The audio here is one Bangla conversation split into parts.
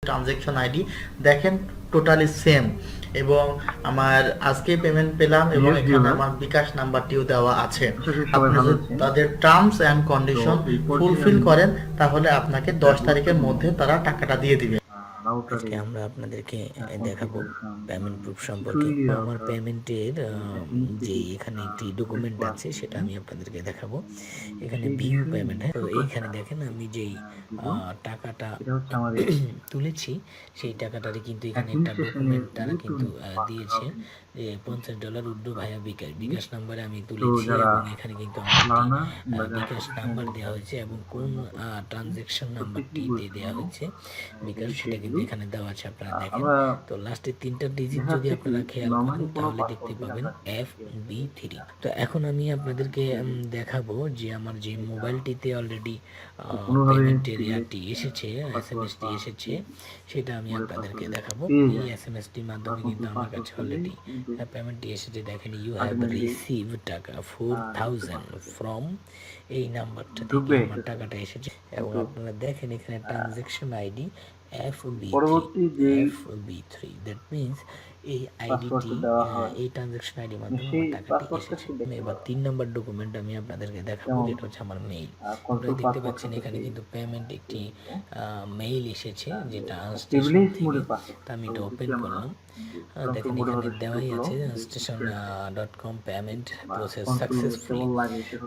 ট্রানজ্যাকশন আইডি দেখেন টোটালি সেম, এবং আমার আজকে পেমেন্ট পেলাম এবং এখানে আমার বিকাশ নাম্বারটিও দেওয়া আছে। আপনি যদি তাদের টার্মস অ্যান্ড কন্ডিশন ফুলফিল করেন তাহলে আপনাকে 10 তারিখের মধ্যে তারা টাকাটা দিয়ে দিবে। আজকে আমরা আপনাদেরকে দেখাবো পেমেন্ট প্রুফ সম্পর্কে। আমার পেমেন্টের যে এখানে একটি ডকুমেন্ট আছে সেটা আমি আপনাদেরকে দেখাবো। এখানে ভিউ পেমেন্ট, হ্যাঁ, তো এইখানে দেখেন আমি যেই টাকাটা তুলেছি সেই টাকাটারে কিন্তু এখানে একটা ডকুমেন্ট তারা কিন্তু দিয়েছে যে $50 উড্ডু ভাইয়া বিকাশ নাম্বারে আমি তুলেছি, এবং এখানে কিন্তু আমার বিকাশ নাম্বার দেওয়া হয়েছে এবং কোন ট্রানজ্যাকশন নাম্বারটি দিয়ে দেওয়া হয়েছে বিকাশ সেটা কিন্তু এখানে দেওয়া আছে, আপনারা দেখেন। তো লাস্টের 3টা ডিজিট যদি আপনারা খেয়াল করেন তাহলে দেখতে পাবেন FB3। তো এখন আমি আপনাদেরকে দেখাবো যে আমার যে মোবাইলটিতে অলরেডি পেমেন্টের ইয়ারটি এসেছে, SMS-টি এসেছে, সেটা আমি আপনাদেরকে দেখাবো। এই SMS-টির মাধ্যমে কিন্তু আমার কাছে অলরেডি পেমেন্টটি এসেছে। দেখেন, ইউ হ্যাভ রিসিভ টাকা 4000 ফ্রম এই নাম্বারটা থেকে আমার টাকাটা এসেছে, এবং আপনারা দেখেন এখানে transaction ID FB3 that means এই আইডিটি এই ট্রানজ্যাকশন আইডির মাধ্যমে আমার টাকাটি এসেছে। এবার 3 নম্বর ডকুমেন্ট আমি আপনাদেরকে দেখাবো, যেটা হচ্ছে আমার মেইল। আপনারা দেখতে পাচ্ছেন এখানে কিন্তু পেমেন্ট একটি মেইল এসেছে যেটা স্টেশন থেকে। তা আমি এটা ওপেন করলাম, দেখেন এখানে দেওয়াই আছে station.com পেমেন্ট প্রসেস সাকসেসফুলি।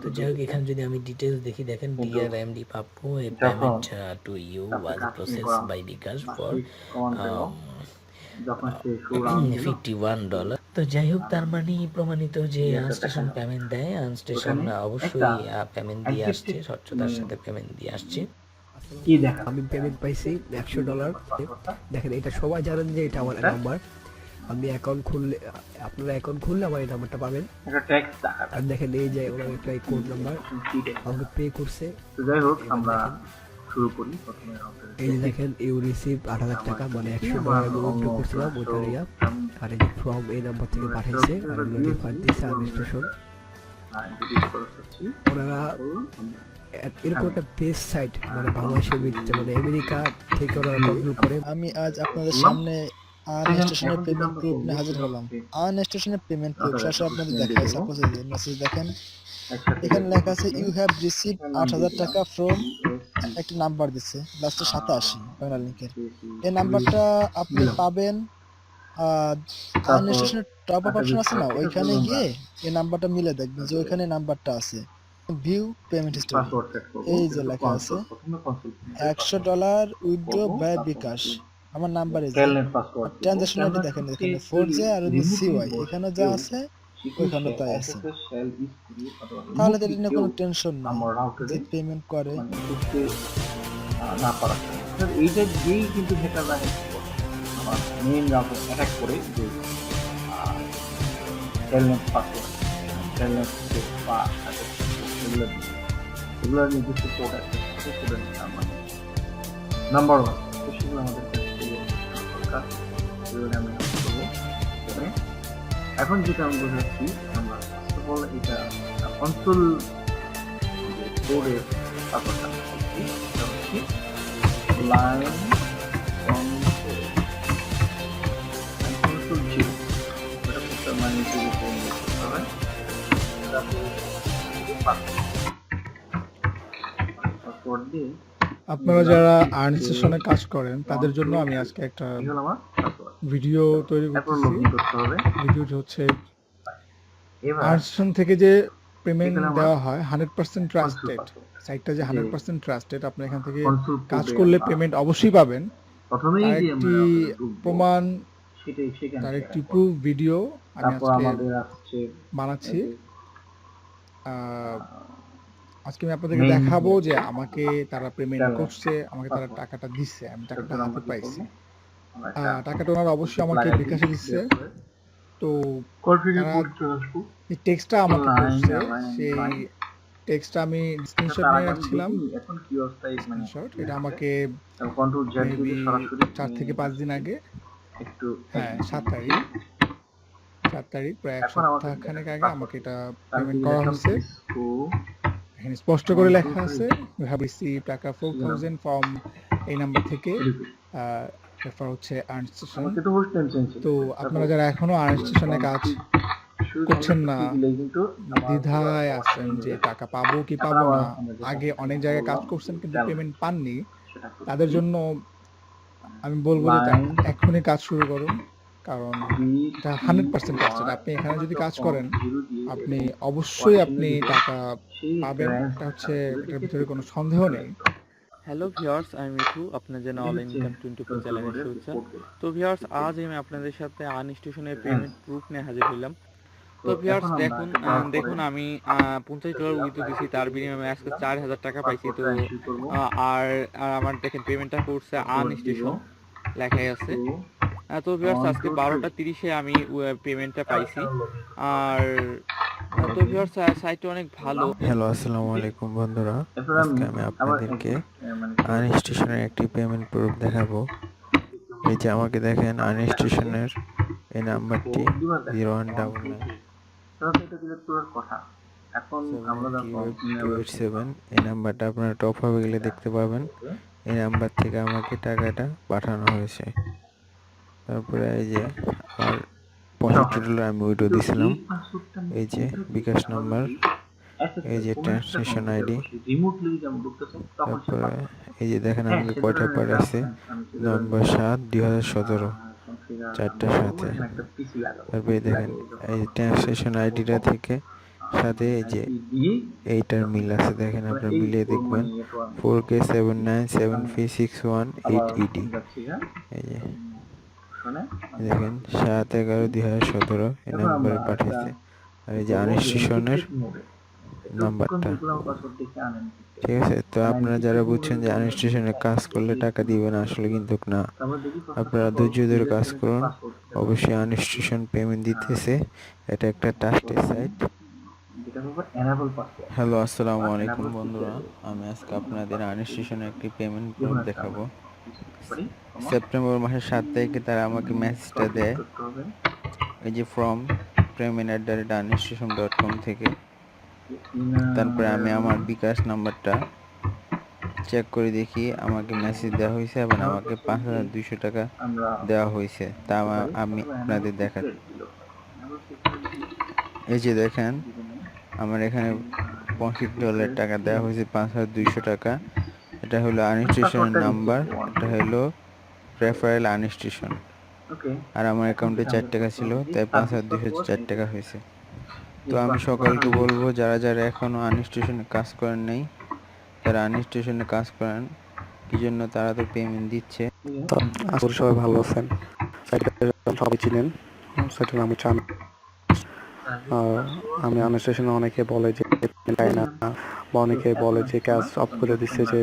তো যাই হোক, এখানে যদি আমি ডিটেলস দেখি, দেখেন dear MD Pappu, a payment to you was process by bKash for $51। তো যাই হোক, তার মানে প্রমাণিত যে আনস্টেশন পেমেন্ট দেয়, আনস্টেশন অবশ্যই পেমেন্ট দিয়ে আসছে, স্বচ্ছতার সাথে পেমেন্ট দিয়ে আসছে। কি দেখা আমি পেমেন্ট পাইছি $100। দেখেন, এটা সবাই জানেন যে এটা আমার নাম্বার। আমি অ্যাকাউন্ট খুললে, আপনারা অ্যাকাউন্ট খুললে আমার এই নাম্বারটা পাবেন। আর দেখেন এই যে ওরা একটা কোড নাম্বার আমাকে পে করছে। তো যাই হোক, আমরা শুরু করি। প্রথমে এই যে দেখেন, ইউ রিসিভ $8000, মানে $100 আমি উইথড্র করছিলাম ওইটা রিয়া। আর এই যে ফ্রম এই নাম্বার থেকে পাঠাইছে, আর রিফান্ড দিয়েছে আনস্টেশন। ওনারা এরকম একটা বেস্ট সাইট, মানে বাংলাদেশের ভিতরে, মানে আমেরিকা থেকে ওরা কন্ট্রোল করে। আমি আজ আপনাদের সামনে আনস্টেশনের পেমেন্ট প্রুফ নিয়ে হাজির হলাম। আনস্টেশনের পেমেন্ট প্রুফ সরাসরি আপনাদের দেখায়। সাপোজ এই মেসেজ দেখেন, এখানে লেখা আছে ইউ হ্যাভ রিসিভ 8000 টাকা ফ্রম একটা নাম্বার দিচ্ছে লাস্টে 87 বাংলা লিংকের। এই নাম্বারটা আপনি পাবেন আনস্টেশনের টপ আপ অপশন আছে না, ওইখানে গিয়ে এই নাম্বারটা মিলে দেখবেন যে ওইখানে নাম্বারটা আছে। ভিউ পেমেন্ট হিস্টরি, এই যে লেখা আছে $100 উইথড্র বাই বিকাশ। আমার নাম্বার এই যে ট্রানজাকশন আইডি দেখেন, এখানে 4J আর CY, এখানে যা আছে ওইখানে তাই আছে। তাহলে তো এটা নিয়ে কোনো টেনশন নাই যে পেমেন্ট করে না পারা। এইটা দিয়েই কিন্তু হ্যাকাররা আমার মেইন রাউটার অ্যাটাক করে যে টেলনেট পাসওয়ার্ড, টেলনেট এগুলো নির্দিষ্ট কোড আছে, সেগুলো মানে নাম্বার 1, তো সেগুলো আমাদের কাছে দরকার। সেগুলো আমি করবো। এখন যেটা আমি বোঝাচ্ছি, আমরা ফার্স্ট অফ অল এটা কন্ট্রোল কোডের ব্যাপারটা হচ্ছে লাইন কন্ট্রোল জিরো, এটা করতে মানে জিরো করে নিতে হবে। পাসওয়ার্ড দিয়ে আপনারা যারা আর্ন সেশনে কাজ করেন তাদের জন্য আমি আজকে একটা ভিডিও তৈরি করতেছি। ভিডিওটি হচ্ছে আর্ন সেশন থেকে যে পেমেন্ট দেওয়া হয় 100% ট্রাস্টেড, সাইটটা যে 100% ট্রাস্টেড। আপনি এখান থেকে কাজ করলে পেমেন্ট অবশ্যই পাবেন। একটি প্রমাণ, তার একটি প্রুফ ভিডিও আমি আজকে বানাচ্ছি। আজকে আমি আপনাদেরকে দেখাবো যে আমাকে তারা পেমেন্ট করছে, আমাকে তারা টাকাটা দিচ্ছে, আমি টাকাটা হাতে পাইছি। টাকাটা ওনারা অবশ্যই আমাকে বিকাশে দিচ্ছে। তো এই টেক্সটটা আমাকে করছে, সেই টেক্সটটা আমি স্ক্রিনশট নিয়ে রাখছিলাম। স্ক্রিনশট এটা আমাকে 4 থেকে 5 দিন আগে, হ্যাঁ 7 তারিখ প্রায় 1 সপ্তাহ খানেক আগে আমাকে এটা পেমেন্ট করা হয়েছে। এখানে স্পষ্ট করে লেখা আছে ইউ হ্যাভ রিসিভড টাকা 4000 ফ্রম এই নাম্বার থেকে তারপর হচ্ছে আর্ন স্টেশন। আমাকে তো হোস্ট নেম চেঞ্জ ছিল। তো আপনারা যারা এখনো আর্ন স্টেশনে কাজ করছেন না, কিন্তু দ্বিধায় আছেন যে টাকা পাবো কি এখন পাবো আবার না, আমরা যে আগে অনেক কাজটা জায়গায় কাজ বললাম, করছেন কিন্তু সেটা পেমেন্ট পাননি, সেটা করছি। তাদের জন্য আমি বলবো যে লাইন এখনই কাজ শুরু করুন। কারণ এটা 100% ট্রাস্টেড। আপনি এখানে যদি কাজ করেন, আপনি অবশ্যই আপনি টাকা পাবেন। এটা হচ্ছে, এটার ভিতরে কোনো সন্দেহ নেই। হ্যালো ভিউয়ার্স, আমি মিঠু, আপনার জন্য অল ইনকাম 24 চ্যানেলে শুভেচ্ছা। তো ভিউয়ার্স, আজ আমি আপনাদের সাথে আনস্টেশনের পেমেন্ট প্রুফ নিয়ে হাজির হইলাম। তো ভিউয়ার্স দেখুন, আমি $50 উইথড্র দিছি, তার বিনিময়ে আমি আজকে 4000 টাকা পাইছি। তো আর আমার দেখেন পেমেন্টটা করছে আনস্টেশন লেখাই আছে। তো ভিউয়ার্স আজকে 12:30-এ আমি পেমেন্টটা পাইছি। আর তো ভিউয়ার্স সাইটটা অনেক ভালো। হ্যালো, আসসালামু আলাইকুম বন্ধুরা। আজকে আমি আপনাদেরকে আনস্টেশনের একটি পেমেন্ট প্রুফ দেখাবো। এই যে আমাকে দেখেন, আনস্টেশনের এই নাম্বারটি 0199 এটা ডিলিট করার কথা। এখন আমরা দেখো 78287, এই নাম্বারটা আপনারা টপ হবে গেলে দেখতে পাবেন। এই নাম্বার থেকে আমাকে টাকাটা পাঠানো হয়েছে। তারপরে এই যে আমার $65 আমি উইথড্র দিয়েছিলাম। এই যে বিকাশ নাম্বার, এই যে ট্রান্সলেশন আইডি। তারপরে এই যে দেখেন আমাকে কয়টা পাঠাইছে, নভেম্বর 7, 2017, 4টার সাথে। তারপরে দেখেন এই ট্রান্সলেশন আইডিটা থেকে সাথে এই যে এইটার মিল আছে, দেখেন আপনারা মিলিয়ে দেখবেন 4K797361 এই যে দেখেন 7/11/2017 এই নাম্বারে পাঠিয়েছে। আর এই যে আনস্টেশনের নাম্বারটা, ঠিক আছে। তো আপনারা যারা বুঝছেন যে আনস্টেশনে কাজ করলে টাকা দিবে না, আসলে কিন্তু না। আপনারা ধৈর্য ধরে কাজ করুন, অবশ্যই আনস্টেশন পেমেন্ট দিতেছে। এটা একটা ট্রাস্টেড সাইট। হ্যালো, আসসালামু আলাইকুম বন্ধুরা। আমি আজকে আপনাদের আনস্টেশনে একটি পেমেন্ট প্রুফ দেখাবো। সেপ্টেম্বর মাসের 7 তারিখে তারা আমাকে মেসেজটা দেয়, এই যে ফ্রম payment@unstation.com থেকে। তারপরে আমি আমার বিকাশ নাম্বারটা চেক করে দেখি আমাকে মেসেজ দেওয়া হয়েছে এবং আমাকে 5200 টাকা দেওয়া হয়েছে। তা আমি আপনাদের দেখাচ্ছি। এই যে দেখেন আমার এখানে $65 টাকা দেওয়া হয়েছে, 5200 টাকা। এটা হলো আনস্টেশনের নাম্বার, এটা হলো রেফারেল আনস্টেশন। আর আমার অ্যাকাউন্টে 4 টাকা ছিল, তাই 5204 টাকা হয়েছে। তো আমি সকলকে বলবো, যারা যারা এখনো আনস্টেশনে কাজ করেন নাই, তারা আনস্টেশনে কাজ করেন। কি জন্য? তারা তো পেমেন্ট দিচ্ছে। আশা করি সবাই ভালো আছেন। সবাই চিনেন, সেটার নাম হচ্ছে আমি আনস্টেশনে অনেকে বলে যে পায় না, বা অনেকে বলে যে কাজ অফ করে দিচ্ছে, যে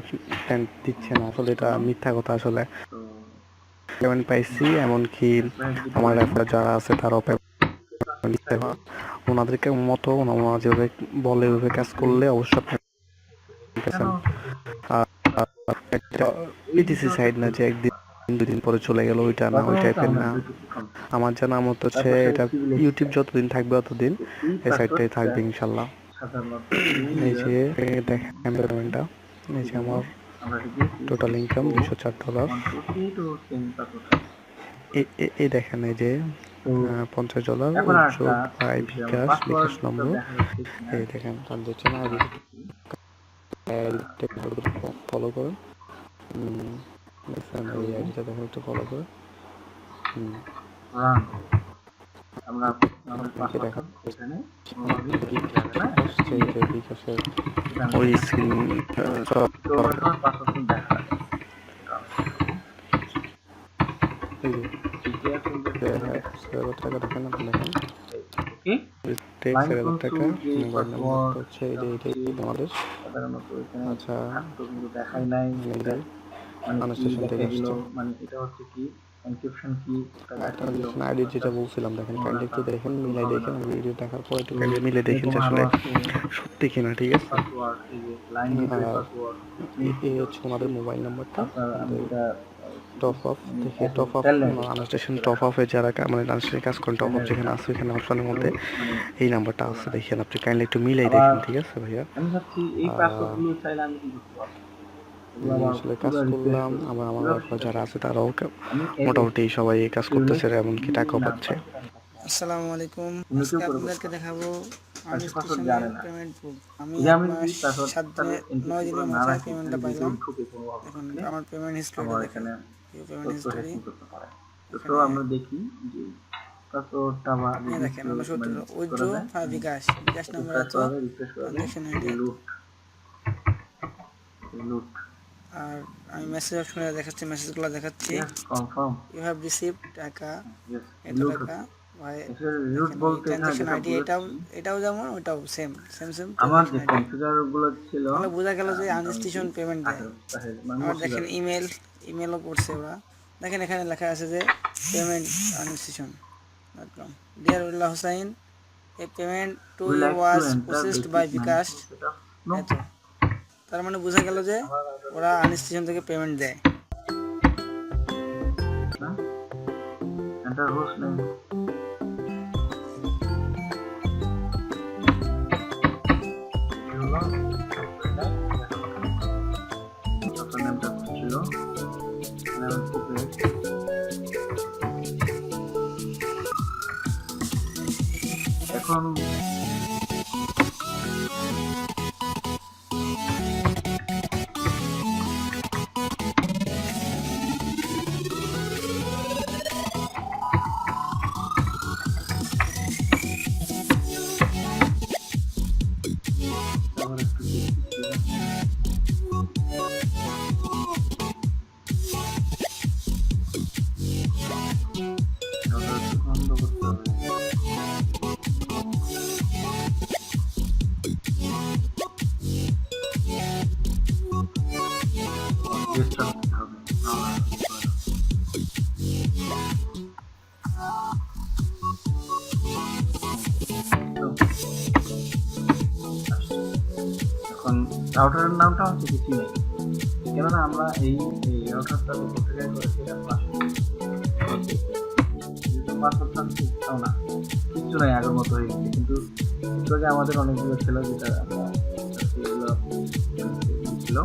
পেমেন্ট দিচ্ছে না। আসলে এটা মিথ্যা কথা। আসলে পেমেন্ট পাইছি, এমনকি আমার রেফার যারা আছে তারাও পেমেন্ট দিচ্ছে না। ওনাদেরকে মতো ওনারা যেভাবে বলে ওইভাবে কাজ করলে অবশ্যই আপনি পেয়েছেন। একটা পিটিসি সাইড না যে একদিন 2 দিন পরে চলে গেল, ওইটা না, ওই টাইপের না। আমার জানা মতো হচ্ছে এটা ইউটিউব যতদিন থাকবে ততদিন এই সাইডটাই থাকবে ইনশাল্লাহ। এই যে দেখেন পেমেন্টটা, এই যে আমার টোটাল ইনকাম $204। এই দেখেন, এই যে $50 যোগ বাই বিকাশ নম্বর। এই দেখেন ট্রানজেকশন আইডি ফলো করেন। দেখেন এই আইডিটা দেখেন, একটু ফলো করে বিকাশের ওই স্ক্রিন টাকা দেখেন, আপনি দেখেন 1000 টাকা। মোবাইল নাম্বারটা হচ্ছে এইটাই আমাদের। আচ্ছা, আনস্টেশন থেকে আসছে। ট্রানজেকশন আইডি যেটা বলছিলাম, দেখেন কাইন্ডলি একটু দেখেন, মিলাই দেখেন। ভিডিও দেখার পর একটু কাইন্ডলি মিলে দেখেন যে আসলে সত্যি কিনা, ঠিক আছে। এই হচ্ছে ওনাদের মোবাইল নাম্বারটা। টপ আপ থেকে টপ আপ আনস্টেশন টপ আপে যারা মানে আনস্টেশন কাজ করেন, টপ আপ যেখানে আছে ওইখানে অপশনের মধ্যে এই নাম্বারটা আছে, দেখেন আপনি কাইন্ডলি একটু মিলাই দেখেন, ঠিক আছে ভাইয়া। আমি আসলে কাজ করলাম, আবার আমার যারা আছে তারাও মোটামুটি সবাই এই কাজ করতেছে, এমনকি টাকাও পাচ্ছে। আসসালামু আলাইকুম। অন্য আজকে কেউ করে আপনাদেরকে করতে দেখাবো পারছে পাসওয়ার্ড আনস্টেশনের জানে না। Payment proof. আমি যদি ১ আমি মাস যদি পাসওয়ার্ড ৭ তাহলে দিনের ৯ এনক্রিপ্ট করে দিনের না মাথায় রাখি পেমেন্টটা তাহলে পাইলাম। ঢুকে কোনোভাবে এখন ঢুকলে আমার পেমেন্ট হিস্ট্রিটা আমার দেখেন। এখানে এই পেমেন্ট তথ্য হিস্ট্রি হ্যাকিং করতে পারে। তো এখানে আমরা দেখি যে পাসওয়ার্ডটা বা এই দেখেন মানে 69 করা উইথড্র যায়। বিকাশ নাম্বার রিফ্রেশ এত, করা যায়, রিফ্রেশ করা যায়, ট্রানজাকশন আইডি এত। লুট আর আমি মেসেজ অপশনে দেখাচ্ছি, মেসেজগুলো দেখাচ্ছি। Yes confirm you have received taka yes এত লুট টাকা ভাই। লুট দেখেন ওই বলতে এখানে ট্রানজাকশন যেটা আইডি বুঝাচ্ছি এটাও যেমন ওইটাও সেম আমার যে ট্রানজাকশন আইডি। কনফিগার গুলো ছিল তাহলে বোঝা গেল যে মোটামুটি আনস্টেশন পেমেন্ট দেয়। 18 মানে আবার মুছে দেখেন যাবে। ইমেলও করছে ওরা। দেখেন এখানে লেখা আছে যে পেমেন্ট আনস্টেশন dot com. Dear Ullah Hossain, a payment to We you like to was enter processed basic by bKash management setup. No. এত। তার মানে বোঝা গেল যে ওরা আনস্টেশন থেকে পেমেন্ট দেয়। না? Enter host name. আপনার নামটা ছিল নাম সিক্রেট। এখন আবার একটু দেখতেছি। ওটা একটু বন্ধ করতে হবে। Restart করতে হবে। এখন রাউটারের নামটা হচ্ছে কিছু নেই, কেননা আমরা এই রাউটারটা কনফিগার করেছি পাসওয়ার্ডটাও না, কিচ্ছু নাই, আগের মতো হয়ে গেছে। কিন্তু একটু আগে আমাদের অনেকগুলো ছিল, যেটা আমরা সেগুলো ছিল,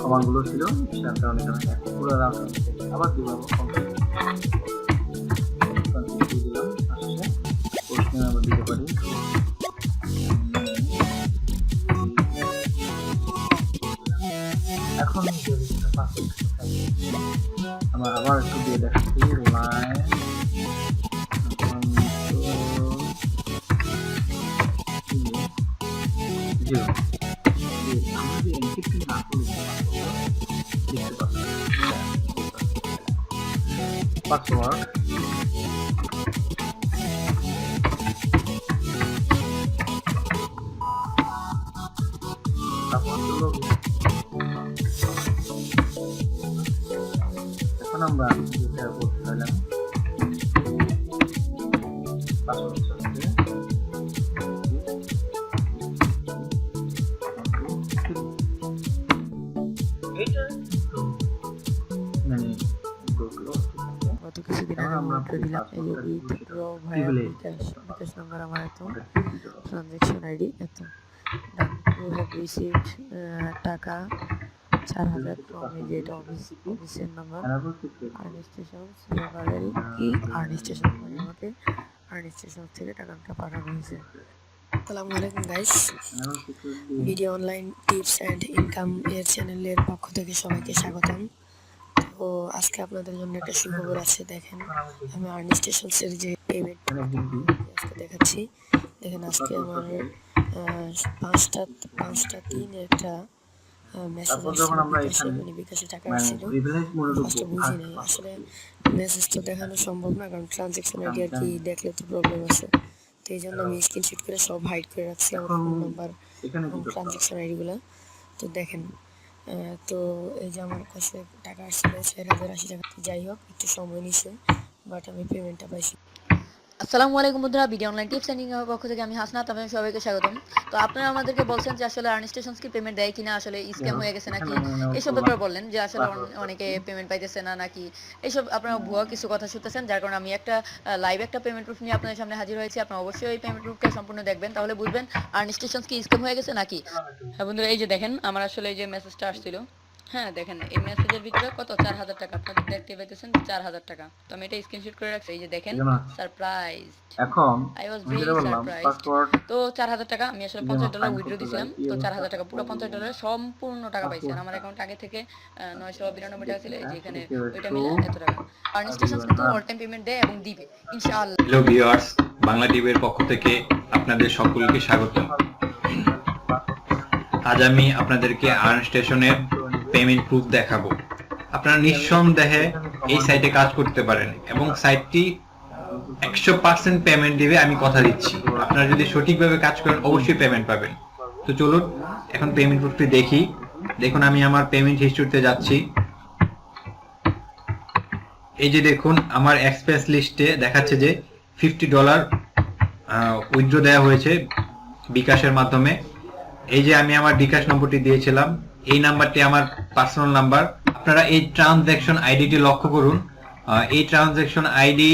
কমান্ডগুলো ছিল, সেটা অনেক পুরো রাউটার আবার দিলাম দিলাম আসছে প্রশ্ন আমরা দিতে পারি। এখন আমরা আবার একটু দিয়ে দেখাচ্ছি লাইন পাসওয়ার্ড এখন আমরা যেটা করতে চাইলাম পাসওয়ার্ড হচ্ছে এটা মানে গত কিছুদিন আগে আমরা মনে করে দিলাম এই যে উইথড্র ভায়া বিকাশ নাম্বার আমার এত, ট্রানজাকশন আইডি এত। ইউ হ্যাভ রিসিভড টাকা ৪,০০০ ফ্রম এই যে এটা অফিসের নাম্বার আর্নিস্টেশন সিএমআরএল কি আর্নিস্টেশন, মানে আমাকে আর্নিস্টেশন থেকে টাকাটা পাঠানো হয়েছে। আসসালামু আলাইকুম guys, video online tips and income এর চ্যানেলের পক্ষ থেকে সবাইকে স্বাগতম। তো আজকে আপনাদের জন্য একটা সুখবর আছে। দেখেন আমি আর্নিস্টেশনসের যে পেমেন্ট আজকে দেখাচ্ছি। দেখেন আজকে আমার 5টা 3 একটা মেসেজ আসছিল বিকাশে, মানে বিকাশে টাকা আসছিল। ফার্স্টে বুঝি নাই আসলে মেসেজ তো দেখানো সম্ভব না, কারণ ট্রানজাকশন আইডি আর কি দেখলে তো প্রবলেম আছে। তো এই জন্য আমি স্ক্রিনশট করে সব হাইড করে রাখছি আমার ফোন নাম্বার এবং ট্রানজাকশন আইডিগুলো। তো দেখেন তো এই যে আমার কাছে টাকা আসছিল 4,080 টাকা। যাই হোক একটু সময় নিছে, বাট আমি পেমেন্টটা পাইছি। আসসালামু আলাইকুম বন্ধুরা, ভিডিও অনলাইন টিপস এন্ড ইনকামের পক্ষ থেকে আমি হাসনাত, আপনাদের সবাইকে স্বাগতম। তো আপনারা আমাদেরকে বলছেন যে আসলে আর্নিস্টেশনস কি পেমেন্ট দেয় কিনা, আসলে স্ক্যাম হয়ে গেছে নাকি, এইসব ব্যাপারে বললেন যে আসলে অনেকে পেমেন্ট পাইতেছে না নাকি, এইসব আপনারা ভুয়া কিছু কথা শুনতেছেন। যার কারণে আমি একটা লাইভ একটা পেমেন্ট প্রুফ নিয়ে আপনাদের সামনে হাজির হয়েছি। আপনারা অবশ্যই এই পেমেন্ট প্রুফটা সম্পূর্ণ দেখবেন, তাহলে বুঝবেন আর্নিস্টেশনস কি স্ক্যাম হয়ে গেছে নাকি। হ্যাঁ বন্ধুরা, এই যে দেখেন আমার আসলে এই যে মেসেজটা আসছিল, হ্যাঁ দেখেন এই মেসেজের ভিতরে কত 4000 টাকা আপনারা দেখতে পাইতেছেন 4000 টাকা। তো আমি এটা স্ক্রিনশট করে রাখছি, এই যে দেখেন সারপ্রাইজ। এখন আই ওয়াজ আমি যেটা ভেরি বললাম সারপ্রাইজড। পাসওয়ার্ড তো 4000 টাকা আমি আসলে $50 উইথড্র দিয়েছিলাম। তো 4000 টাকা পুরো $50 সম্পূর্ণ টাকা পাইছি। আর আমার অ্যাকাউন্টে আগে থেকে 992 টাকা ছিল, এই যে এখানে ওইটা মিলে এত টাকা। আর্নিস্টেশনস কিন্তু অল টাইম পেমেন্ট দেয় এবং দিবে ইনশাআল্লাহ। হ্যালো ভিউয়ার্স, বাংলা টিভির পক্ষ থেকে আপনাদের সকলকে স্বাগতম। আজ আমি আপনাদেরকে আর্ন স্টেশনের পেমেন্ট প্রুফ দেখাবো। আপনারা নিঃসন্দেহে এই সাইটে কাজ করতে পারেন এবং সাইটটি 100% পেমেন্ট দিবে, আমি কথা দিচ্ছি। আপনারা যদি সঠিকভাবে কাজ করেন অবশ্যই পেমেন্ট পাবেন। তো চলুন এখন পেমেন্ট প্রুফটি দেখি। দেখুন আমি আমার পেমেন্ট হিস্ট্রিতে যাচ্ছি। এই যে দেখুন আমার এক্সপ্রেস লিস্টে দেখাচ্ছে যে $50 উইথড্র দেওয়া হয়েছে বিকাশের মাধ্যমে। এই যে আমি আমার বিকাশ নম্বরটি দিয়েছিলাম, এই নাম্বারটি আমার পার্সোনাল নাম্বার। আপনারা এই ট্রানজ্যাকশন আইডিটি লক্ষ্য করুন। এই ট্রানজ্যাকশন আইডি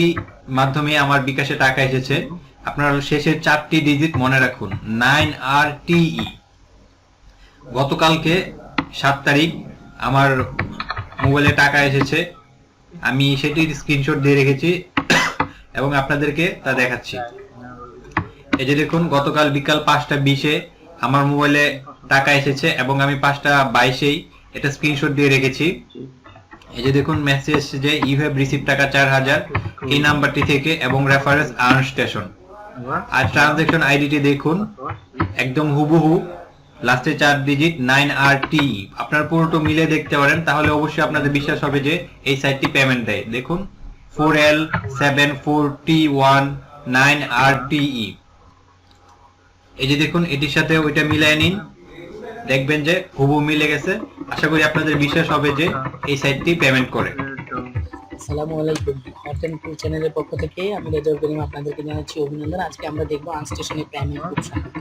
মাধ্যমে আমার বিকাশে টাকা এসেছে। আপনারা শেষের 4টি ডিজিট মনে রাখুন, 9RTE। গতকালকে 7 তারিখ আমার মোবাইলে টাকা এসেছে, আমি সেটির স্ক্রিনশট দিয়ে রেখেছি এবং আপনাদেরকে তা দেখাচ্ছি। এই যে দেখুন গতকাল বিকাল 5টা 20-এ আমার মোবাইলে টাকা এসেছে এবং আমি 5টা 22-এই এটা স্ক্রিনশট দিয়ে রেখেছি। এই যে দেখুন মেসেজ যে ইউ হ্যাভ রিসিভ টাকা 4000 এই নাম্বারটি থেকে এবং রেফারেন্স আর্ন স্টেশন। আর ট্রানজ্যাকশন আইডিটি দেখুন একদম হুবহু লাস্টে 4 ডিজিট 9RTE। আপনারা পুরোটা মিলে দেখতে পারেন, তাহলে অবশ্যই আপনাদের বিশ্বাস হবে যে এই সাইটটি পেমেন্ট দেয়। দেখুন 4L74T1 9RTE। এই যে দেখুন এটির সাথে ওইটা মিলাই নিন, দেখবেন যে হুবহু মিলে গেছে। আশা করি আপনাদের বিশ্বাস হবে যে এই সাইটটি পেমেন্ট করে। আসসালামু আলাইকুম, হটেন টু চ্যানেলের পক্ষ থেকে আমি রেজাউল করিম আপনাদেরকে জানাচ্ছি অভিনন্দন। আজকে আমরা দেখবো আর্ন স্টেশনের পেমেন্ট প্রুফ সম্পর্কে।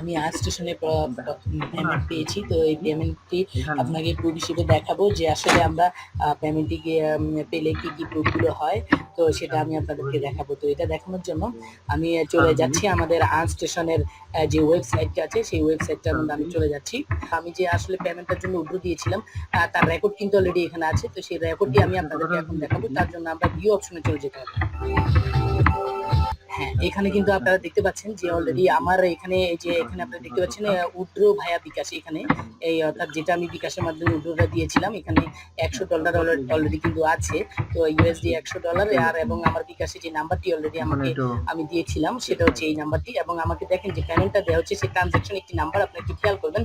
আমি আর্ন স্টেশনে পেমেন্ট পেয়েছি, তো এই পেমেন্টটি আপনাকে প্রুফ হিসেবে দেখাবো যে আসলে আমরা পেমেন্টটি পেলে কি কি প্রুফগুলো হয়, তো সেটা আমি আপনাদেরকে দেখাবো। তো এটা দেখানোর জন্য আমি চলে যাচ্ছি আমাদের আর্ন স্টেশনের যে ওয়েবসাইটটা আছে সেই ওয়েবসাইটটার মধ্যে আমি চলে যাচ্ছি। আমি যে আসলে পেমেন্টের জন্য উইথড্র দিয়েছিলাম তার রেকর্ড কিন্তু অলরেডি এখানে আছে, তো সেই রেকর্ডটি আমি আপনাদেরকে এখন দেখাবো। তার জন্য আমরা ভিউ অপশনে চলে যেতে হবে। হ্যাঁ, এখানে কিন্তু আপনারা দেখতে পাচ্ছেন যে অলরেডি আমার এখানে এখানে আপনারা দেখতে পাচ্ছেন উইথড্র ভায়া বিকাশ। এখানে এই অর্থাৎ যেটা আমি বিকাশের মাধ্যমে উইথড্রটা দিয়েছিলাম এখানে $100 অলরেডি কিন্তু আছে। তো ইউএসডি $100 আর এবং আমার বিকাশে যে নাম্বারটি অলরেডি আমি দিয়েছিলাম সেটা হচ্ছে এই নাম্বারটি। এবং আমাকে দেখেন যে পেমেন্টটা দেওয়া হচ্ছে সেই ট্রানজ্যাকশন একটি নাম্বার আপনারা একটু খেয়াল করবেন,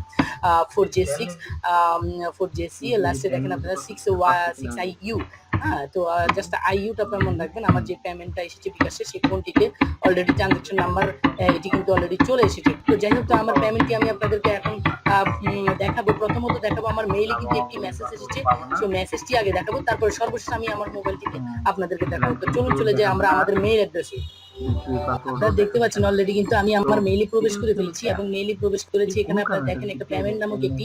4J6 লাস্টে দেখেন আপনারা 6IU। হ্যাঁ, তো জাস্ট আইইউটা আপনারা মনে রাখবেন। আমার যে পেমেন্টটা এসেছে বিকাশে সেই ফোনটিতে অলরেডি ট্রানজ্যাকশন নাম্বার এটি কিন্তু অলরেডি চলে এসেছে। তো যাই হোক, তো আমার পেমেন্টটি আমি আপনাদেরকে এখন দেখাবো। প্রথমত দেখাবো আমার মেইলে কিন্তু একটি মেসেজ এসেছে, সেই মেসেজটি আগে দেখাবো, তারপরে সর্বশেষ আমি আমার মোবাইল থেকে আপনাদেরকে দেখাবো। তো চলুন চলে যাই আমরা আমাদের মেইল অ্যাড্রেসে। আপনারা দেখতে পাচ্ছেন অলরেডি কিন্তু আমি আমার মেইলে প্রবেশ করে ফেলেছি এবং মেইলে প্রবেশ করেছি। এখানে আপনারা দেখেন একটা পেমেন্ট নামক একটি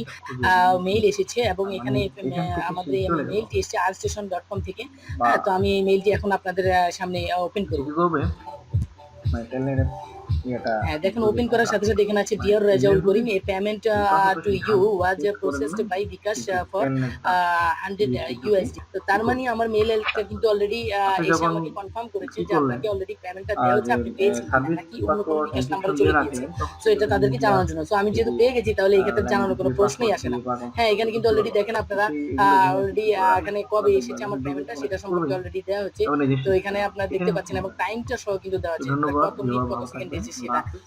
মেইল এসেছে এবং এখানে আমাদের এই মেইলটি এসেছে artstation.com থেকে। তো আমি এই মেইলটি এখন আপনাদের সামনে ওপেন করব। হ্যাঁ, দেখুন ওপেন করার সাথে সাথে এখানে আছে dear Rezaul Karim, a payment to you was processed by bKash for $100 USD। তো তার মানে আমার মেইলটা কিন্তু অলরেডি এসে আমাকে কনফার্ম করেছে যে আপনাকে অলরেডি পেমেন্টটা দেওয়া হচ্ছে, আপনি পেয়েছেন নাকি অন্য কোনো বিকাশ নাম্বার চলে গিয়েছে। সো এটা তাদেরকে জানানোর জন্য। সো আমি যেহেতু পেয়ে গেছি তাহলে এই ক্ষেত্রে জানানোর কোনো প্রশ্নই আসে না। হ্যাঁ, এখানে কিন্তু অলরেডি দেখেন আপনারা অলরেডি এখানে কবে এসেছে আমার পেমেন্টটা সেটা সম্পর্কে অলরেডি দেওয়া হচ্ছে। তো এখানে আপনারা দেখতে পাচ্ছেন এবং টাইমটা সহ কিন্তু দেওয়া আছে, কত মিনিট কত সেকেন্ড এসেছে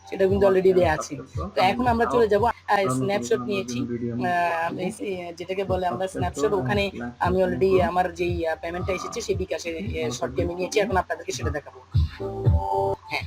সেটা কিন্তু অলরেডি দেওয়া আছে। তো এখন আমরা চলে যাব স্ন্যাপশট নিয়েছি, যেটাকে বলে আমরা স্ন্যাপশট। ওখানে আমি অলরেডি আমার যেই পেমেন্টটা এসেছে সেই বিকাশের শর্টটি আমি নিয়েছি, এখন আপনাদেরকে সেটা দেখাবো। হ্যাঁ।